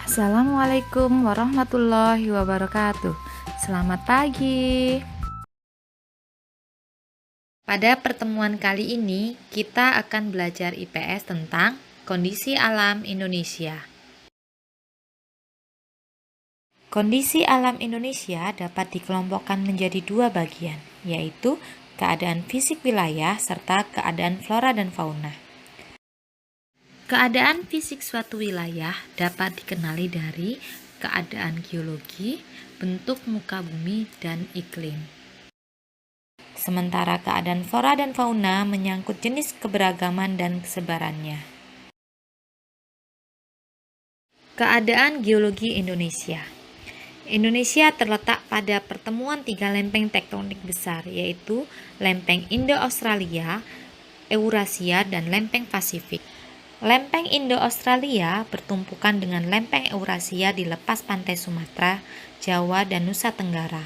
Assalamualaikum warahmatullahi wabarakatuh. Selamat pagi. Pada pertemuan kali ini, kita akan belajar IPS tentang kondisi alam Indonesia. Kondisi alam Indonesia dapat dikelompokkan menjadi dua bagian, yaitu keadaan fisik wilayah serta keadaan flora dan fauna. Keadaan fisik suatu wilayah dapat dikenali dari keadaan geologi, bentuk muka bumi, dan iklim. Sementara keadaan flora dan fauna menyangkut jenis keberagaman dan kesebarannya. Keadaan geologi Indonesia. Indonesia terletak pada pertemuan tiga lempeng tektonik besar, yaitu lempeng Indo-Australia, Eurasia, dan lempeng Pasifik. Lempeng Indo-Australia bertumpukan dengan lempeng Eurasia di lepas pantai Sumatera, Jawa, dan Nusa Tenggara.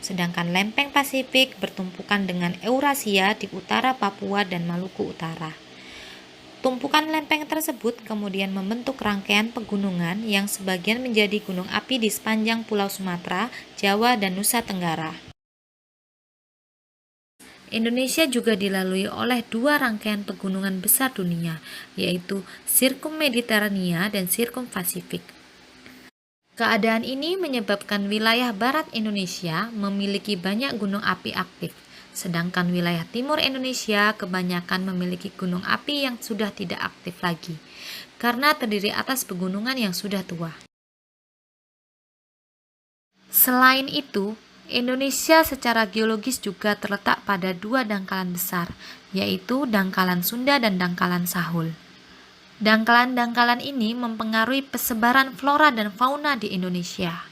Sedangkan lempeng Pasifik bertumpukan dengan Eurasia di utara Papua dan Maluku Utara. Tumpukan lempeng tersebut kemudian membentuk rangkaian pegunungan yang sebagian menjadi gunung api di sepanjang Pulau Sumatera, Jawa, dan Nusa Tenggara. Indonesia juga dilalui oleh dua rangkaian pegunungan besar dunia, yaitu Sirkum Mediterania dan Sirkum Pasifik. Keadaan ini menyebabkan wilayah barat Indonesia memiliki banyak gunung api aktif, sedangkan wilayah timur Indonesia kebanyakan memiliki gunung api yang sudah tidak aktif lagi, karena terdiri atas pegunungan yang sudah tua. Selain itu, Indonesia secara geologis juga terletak pada dua dangkalan besar, yaitu dangkalan Sunda dan dangkalan Sahul. Dangkalan-dangkalan ini mempengaruhi persebaran flora dan fauna di Indonesia.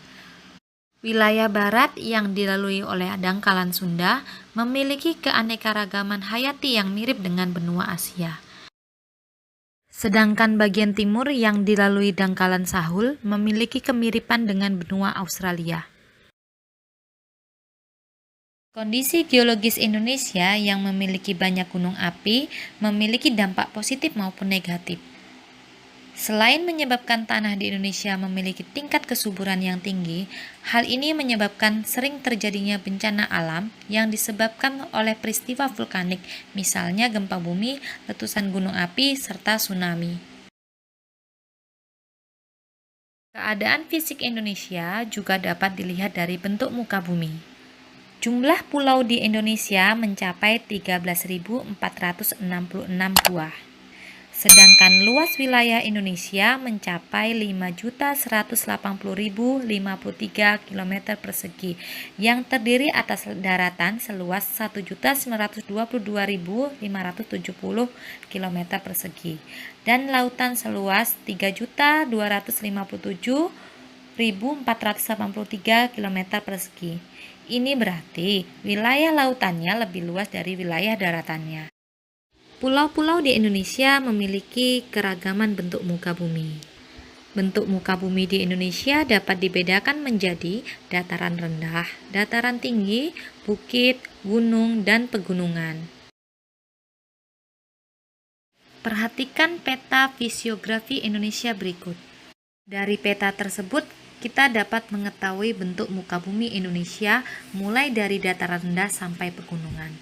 Wilayah barat yang dilalui oleh dangkalan Sunda memiliki keanekaragaman hayati yang mirip dengan benua Asia. Sedangkan bagian timur yang dilalui dangkalan Sahul memiliki kemiripan dengan benua Australia. Kondisi geologis Indonesia yang memiliki banyak gunung api memiliki dampak positif maupun negatif. Selain menyebabkan tanah di Indonesia memiliki tingkat kesuburan yang tinggi, hal ini menyebabkan sering terjadinya bencana alam yang disebabkan oleh peristiwa vulkanik, misalnya gempa bumi, letusan gunung api, serta tsunami. Keadaan fisik Indonesia juga dapat dilihat dari bentuk muka bumi. Jumlah pulau di Indonesia mencapai 13.466 buah. Sedangkan luas wilayah Indonesia mencapai 5.180.053 km persegi yang terdiri atas daratan seluas 1.922.570 km persegi dan lautan seluas 3.257.483 km persegi. Ini berarti wilayah lautannya lebih luas dari wilayah daratannya. Pulau-pulau di Indonesia memiliki keragaman bentuk muka bumi. Bentuk muka bumi di Indonesia dapat dibedakan menjadi dataran rendah, dataran tinggi, bukit, gunung, dan pegunungan. Perhatikan peta fisiografi Indonesia berikut. Dari peta tersebut, kita dapat mengetahui bentuk muka bumi Indonesia mulai dari dataran rendah sampai pegunungan.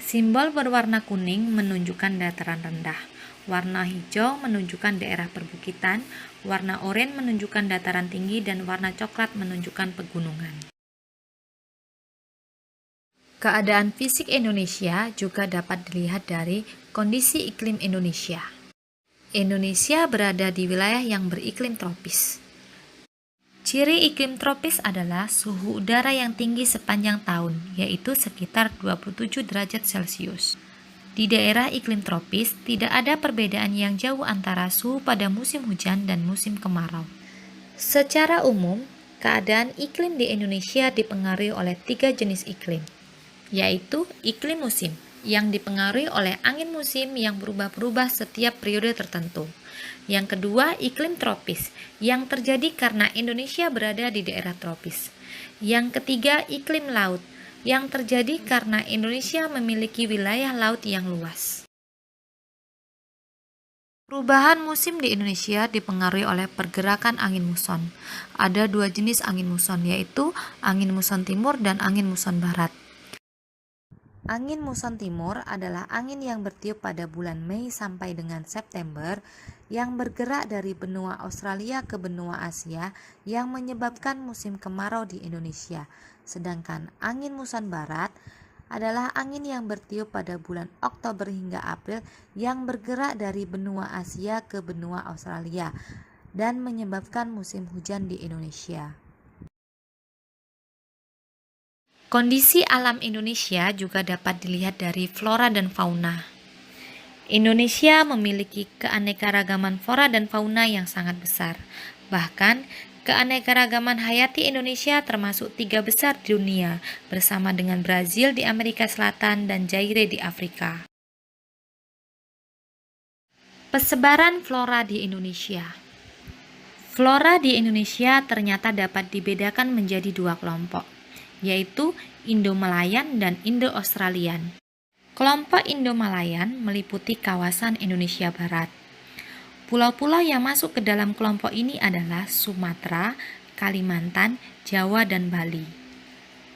Simbol berwarna kuning menunjukkan dataran rendah, warna hijau menunjukkan daerah perbukitan, warna oranye menunjukkan dataran tinggi, dan warna coklat menunjukkan pegunungan. Keadaan fisik Indonesia juga dapat dilihat dari kondisi iklim Indonesia. Indonesia berada di wilayah yang beriklim tropis. Ciri iklim tropis adalah suhu udara yang tinggi sepanjang tahun, yaitu sekitar 27 derajat Celcius. Di daerah iklim tropis, tidak ada perbedaan yang jauh antara suhu pada musim hujan dan musim kemarau. Secara umum, keadaan iklim di Indonesia dipengaruhi oleh tiga jenis iklim, yaitu iklim musim, yang dipengaruhi oleh angin musim yang berubah-ubah setiap periode tertentu. Yang kedua, iklim tropis yang terjadi karena Indonesia berada di daerah tropis. Yang ketiga, iklim laut yang terjadi karena Indonesia memiliki wilayah laut yang luas. Perubahan musim di Indonesia dipengaruhi oleh pergerakan angin muson. Ada dua jenis angin muson, yaitu angin muson timur dan angin muson barat. Angin muson timur adalah angin yang bertiup pada bulan Mei sampai dengan September yang bergerak dari benua Australia ke benua Asia yang menyebabkan musim kemarau di Indonesia. Sedangkan angin muson barat adalah angin yang bertiup pada bulan Oktober hingga April yang bergerak dari benua Asia ke benua Australia dan menyebabkan musim hujan di Indonesia. Kondisi alam Indonesia juga dapat dilihat dari flora dan fauna. Indonesia memiliki keanekaragaman flora dan fauna yang sangat besar. Bahkan, keanekaragaman hayati Indonesia termasuk 3 besar di dunia, bersama dengan Brazil di Amerika Selatan dan Zaire di Afrika. Persebaran flora di Indonesia. Flora di Indonesia ternyata dapat dibedakan menjadi dua kelompok, yaitu Indo-Malayan dan Indo-Australian. Kelompok Indo-Malayan meliputi kawasan Indonesia Barat. Pulau-pulau yang masuk ke dalam kelompok ini adalah Sumatera, Kalimantan, Jawa, dan Bali.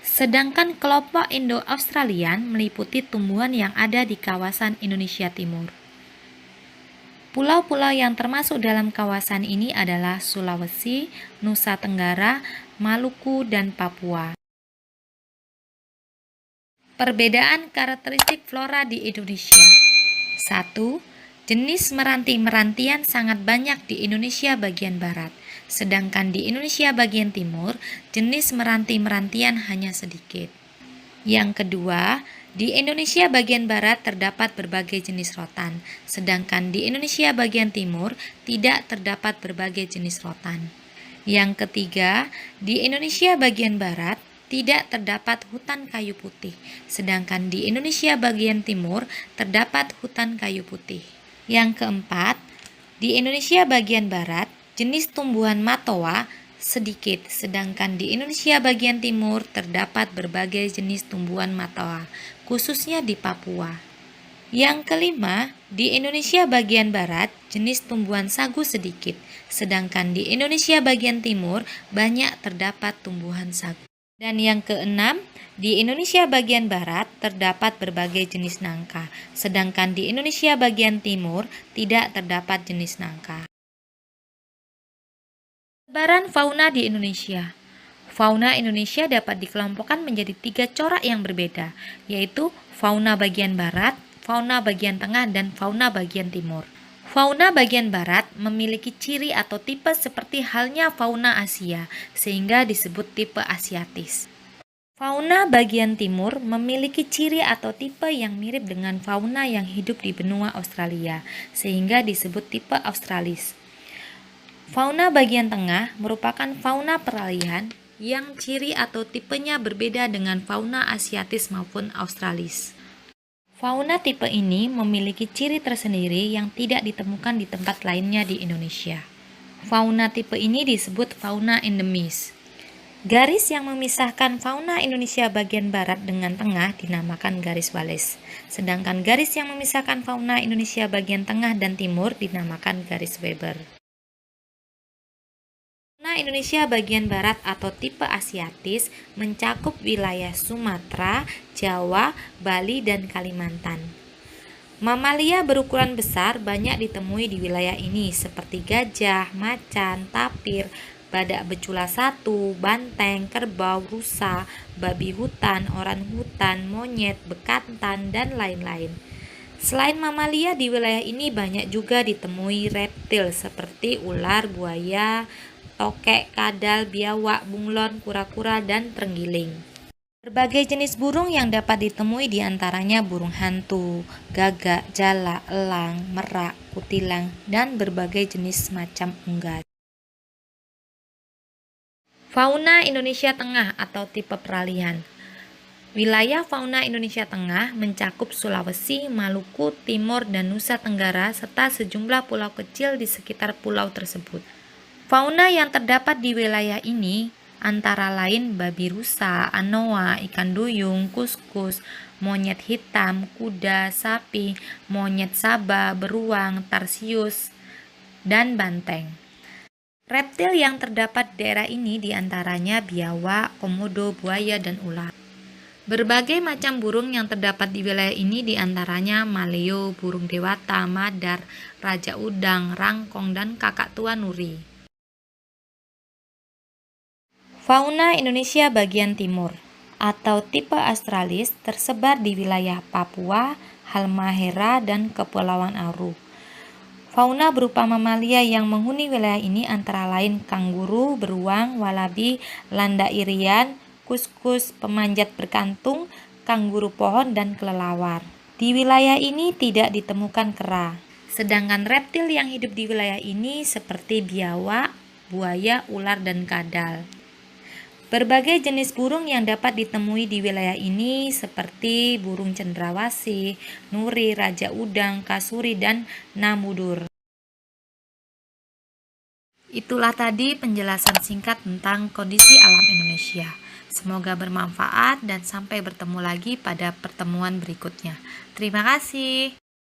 Sedangkan kelompok Indo-Australian meliputi tumbuhan yang ada di kawasan Indonesia Timur. Pulau-pulau yang termasuk dalam kawasan ini adalah Sulawesi, Nusa Tenggara, Maluku, dan Papua. Perbedaan karakteristik flora di Indonesia. 1. Jenis meranti-merantian sangat banyak di Indonesia bagian barat, sedangkan di Indonesia bagian timur, jenis meranti-merantian hanya sedikit. Yang kedua, di Indonesia bagian barat terdapat berbagai jenis rotan, sedangkan di Indonesia bagian timur tidak terdapat berbagai jenis rotan. Yang ketiga, di Indonesia bagian barat tidak terdapat hutan kayu putih, sedangkan di Indonesia bagian timur terdapat hutan kayu putih. Yang keempat, di Indonesia bagian barat jenis tumbuhan matoa sedikit, sedangkan di Indonesia bagian timur terdapat berbagai jenis tumbuhan matoa, khususnya di Papua. Yang kelima, di Indonesia bagian barat jenis tumbuhan sagu sedikit, sedangkan di Indonesia bagian timur banyak terdapat tumbuhan sagu. Dan yang keenam, di Indonesia bagian barat terdapat berbagai jenis nangka, sedangkan di Indonesia bagian timur tidak terdapat jenis nangka. Persebaran fauna di Indonesia. Fauna Indonesia dapat dikelompokkan menjadi 3 corak yang berbeda, yaitu fauna bagian barat, fauna bagian tengah, dan fauna bagian timur. Fauna bagian barat memiliki ciri atau tipe seperti halnya fauna Asia, sehingga disebut tipe Asiatis. Fauna bagian timur memiliki ciri atau tipe yang mirip dengan fauna yang hidup di benua Australia, sehingga disebut tipe Australis. Fauna bagian tengah merupakan fauna peralihan yang ciri atau tipenya berbeda dengan fauna Asiatis maupun Australis. Fauna tipe ini memiliki ciri tersendiri yang tidak ditemukan di tempat lainnya di Indonesia. Fauna tipe ini disebut fauna endemis. Garis yang memisahkan fauna Indonesia bagian barat dengan tengah dinamakan garis Wallace, sedangkan garis yang memisahkan fauna Indonesia bagian tengah dan timur dinamakan garis Weber. Fauna Indonesia bagian barat atau tipe Asiatis mencakup wilayah Sumatera, Jawa, Bali, dan Kalimantan. Mamalia berukuran besar banyak ditemui di wilayah ini seperti gajah, macan, tapir, badak becula satu, banteng, kerbau, rusa, babi hutan, orang hutan, monyet, bekantan, dan lain-lain. Selain mamalia di wilayah ini banyak juga ditemui reptil seperti ular, buaya, tokek, kadal, biawak, bunglon, kura-kura, dan terenggiling. Berbagai jenis burung yang dapat ditemui diantaranya burung hantu, gagak, jalak, elang, merak, kutilang, dan berbagai jenis macam unggas. Fauna Indonesia Tengah atau tipe peralihan. Wilayah fauna Indonesia Tengah mencakup Sulawesi, Maluku, Timur, dan Nusa Tenggara serta sejumlah pulau kecil di sekitar pulau tersebut. Fauna yang terdapat di wilayah ini antara lain babi rusa, anoa, ikan duyung, kuskus, monyet hitam, kuda, sapi, monyet saba, beruang, tarsius, dan banteng. Reptil yang terdapat di daerah ini diantaranya biawak, komodo, buaya, dan ular. Berbagai macam burung yang terdapat di wilayah ini diantaranya maleo, burung dewata, madar, raja udang, rangkong, dan kakak tua nuri. Fauna Indonesia bagian timur atau tipe Australis tersebar di wilayah Papua, Halmahera, dan Kepulauan Aru. Fauna berupa mamalia yang menghuni wilayah ini antara lain kanguru, beruang, walabi, landa irian, kuskus, pemanjat berkantung, kanguru pohon, dan kelelawar. Di wilayah ini tidak ditemukan kera. Sedangkan reptil yang hidup di wilayah ini seperti biawak, buaya, ular, dan kadal. Berbagai jenis burung yang dapat ditemui di wilayah ini seperti burung cendrawasih, nuri, raja udang, kasuri, dan namudur. Itulah tadi penjelasan singkat tentang kondisi alam Indonesia. Semoga bermanfaat dan sampai bertemu lagi pada pertemuan berikutnya. Terima kasih.